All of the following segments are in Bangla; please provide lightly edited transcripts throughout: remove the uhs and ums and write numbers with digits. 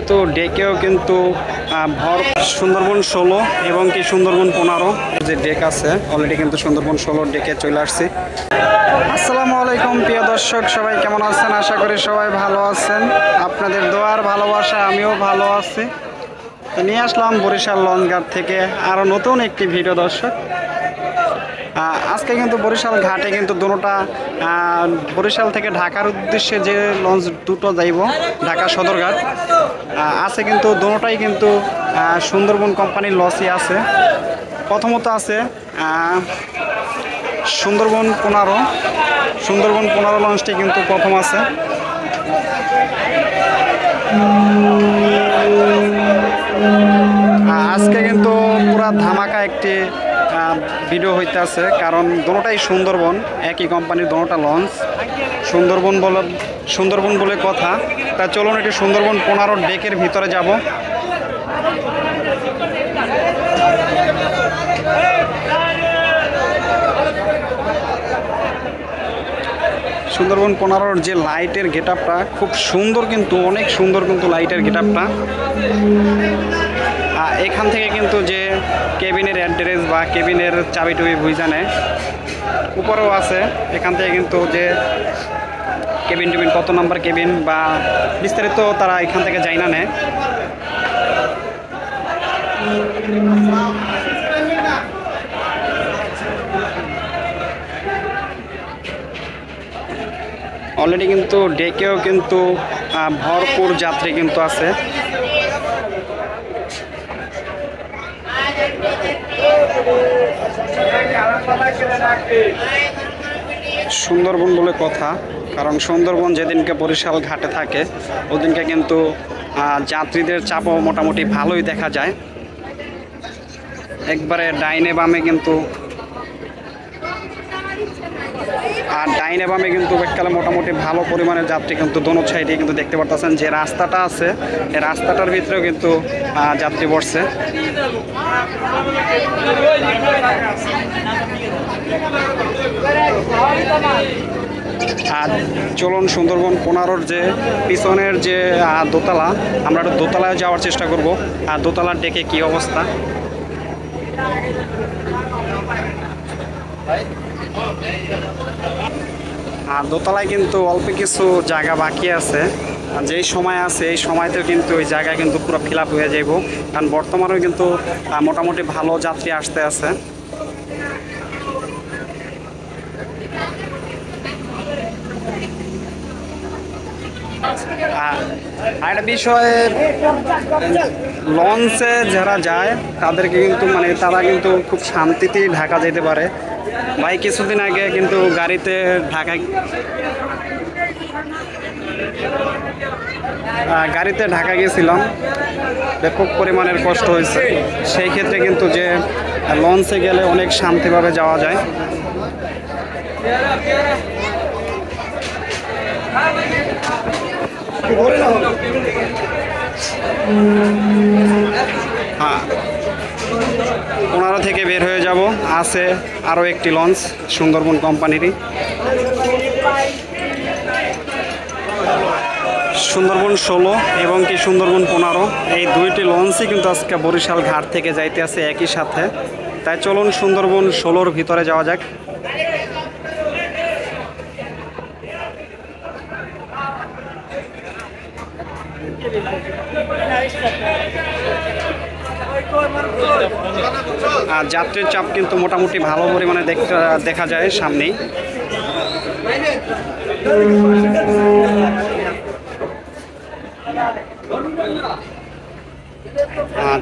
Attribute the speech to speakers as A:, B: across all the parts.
A: তো ডেকেও কিন্তু ভর সুন্দরবন 16 এবং কি সুন্দরবন 15 যে ডেক আছে অলরেডি কিন্তু সুন্দরবন 16 ডেকে চলে আসছি। আসসালামু আলাইকুম প্রিয় দর্শক, সবাই কেমন আছেন? আশা করি সবাই ভালো আছেন। আপনাদের দোয়ার ভালোবাসা আমিও ভালো আছি। তো নিয়ে আসলাম বরিশাল লঞ্চঘাট থেকে আরও নতুন একটি ভিডিও দর্শক। আজকে কিন্তু বরিশাল ঘাটে কিন্তু দুটোটা বরিশাল থেকে ঢাকার উদ্দেশ্যে যে লঞ্চ দুটো যাইব ঢাকা সদরঘাট আছে, কিন্তু দুটোটাই কিন্তু সুন্দরবন কোম্পানির লঞ্চই আছে। প্রথমত আছে সুন্দরবন 15 লঞ্চটি কিন্তু প্রথম আছে। আজকে কিন্তু পুরা ধামাকা একটি ভিডিও হইতে আছে, কারণ দুটোটাই সুন্দরবন, একই কোম্পানির দুটোটা লঞ্চ। সুন্দরবন বলে কথা। তা চলুন একটি সুন্দরবন 15 ডেকের ভিতরে যাব। সুন্দরবন 15 যে লাইটের গেট আপটা খুব সুন্দর, কিন্তু অনেক সুন্দর কিন্তু লাইটের গেট আপটা। এখান থেকে কিন্তু যে কেবিনের অ্যাড্রেস বা কেবিনের চাবি টুবি বুঝা নেয়, উপরেও আছে। এখান থেকে কিন্তু যে কেবিন টেবিন কত নাম্বার কেবিন বা বিস্তারিত তারা এখান থেকে যাই না নেয়। অলরেডি কিন্তু ডেকেও কিন্তু ভরপুর যাত্রী কিন্তু আছে। সুন্দরবন বলে কথা, কারণ সুন্দরবন যেদিনকে বরিশাল ঘাটে থাকে ওদিনকে কিন্তু যাত্রীদের চাপও মোটামুটি ভালোই দেখা যায়। একবারে ডাইনে বামে কিন্তু এককালে মোটামুটি ভালো পরিমাণের যাত্রী কিন্তু দোনো সাইডে কিন্তু দেখতে পারতেছেন। যে রাস্তাটা আছে এই রাস্তাটার ভিতরেও কিন্তু যাত্রী বসছে। আর চলুন সুন্দরবন 15 যে পিছনের যে দোতলা, আমরা একটু দোতলায় যাওয়ার চেষ্টা করব। আর দোতলার ডেকে কি অবস্থা। আর দোতলায় কিন্তু অল্প কিছু জায়গা বাকি আছে। যেই সময় আছে এই সময়তেও কিন্তু ওই জায়গায় কিন্তু পুরো ফিল আপ হয়ে যাইব, কারণ বর্তমানেও কিন্তু মোটামুটি ভালো যাত্রী আসতে আছে। আর একটা বিষয়, লঞ্চে যারা যায় তাদেরকে কিন্তু তারা কিন্তু খুব শান্তিতেই ঢাকা যেতে পারে। ভাই কিছুদিন আগে কিন্তু গাড়িতে ঢাকা গেছিলাম, ব্যাপক পরিমাণের কষ্ট হয়েছে। সেই ক্ষেত্রে কিন্তু যে লঞ্চে গেলে অনেক শান্তিভাবে যাওয়া যায়। হ্যাঁ, 15 থেকে বের হয়ে যাব। আছে আরও একটি লঞ্চ সুন্দরবন কোম্পানিরই, সুন্দরবন 16 এবং কি সুন্দরবন 15। এই দুইটি লঞ্চই কিন্তু আজকে বরিশাল ঘাট থেকে যাইতে আছে একই সাথে। তাই চলুন সুন্দরবন 16 ভিতরে যাওয়া যাক। আর যাত্রীর চাপ কিন্তু মোটামুটি ভালো পরিমাণে দেখা যায় সামনেই।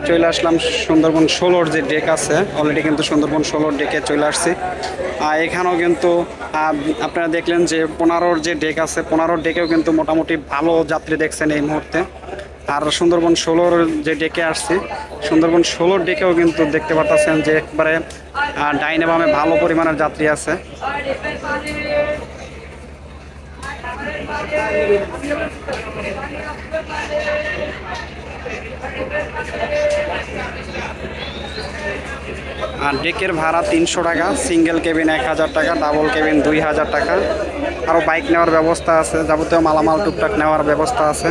A: চলে আসলাম সুন্দরবন 16 যে ডেক আছে, অলরেডি কিন্তু সুন্দরবন 16 ডেকে চলে আসছি। এখানেও কিন্তু আপনারা দেখলেন যে 15 যে ডেক আছে, 15 ডেকেও কিন্তু মোটামুটি ভালো যাত্রী দেখছেন এই মুহূর্তে। আর সুন্দরবন 16 যে ডেকে আসছি, সুন্দরবন 16 ডেকেও কিন্তু দেখতে পাচ্ছেন যে একবারে ডাইনে বামে ভালো পরিমাণের যাত্রী আছে। আর ডেকের ভাড়া 300 টাকা, সিঙ্গেল কেবিন 1000 টাকা, ডাবল কেবিন 2000 টাকা। আরও বাইক নেওয়ার ব্যবস্থা আছে, যাবতীয় মালামাল টুকটাক নেওয়ার ব্যবস্থা আছে।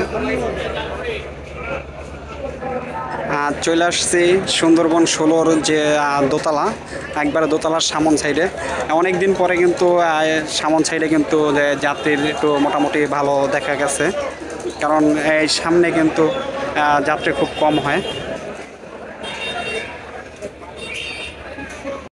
A: চলে আসছি সুন্দরবন 16-র যে দোতলা, একবারে দোতলার সামন সাইডে। অনেক দিন পরে কিন্তু সামন সাইডে কিন্তু যাত্রীর একটু মোটামুটি ভালো দেখা গেছে, কারণ এই সামনে কিন্তু যাত্রী খুব কম হয়।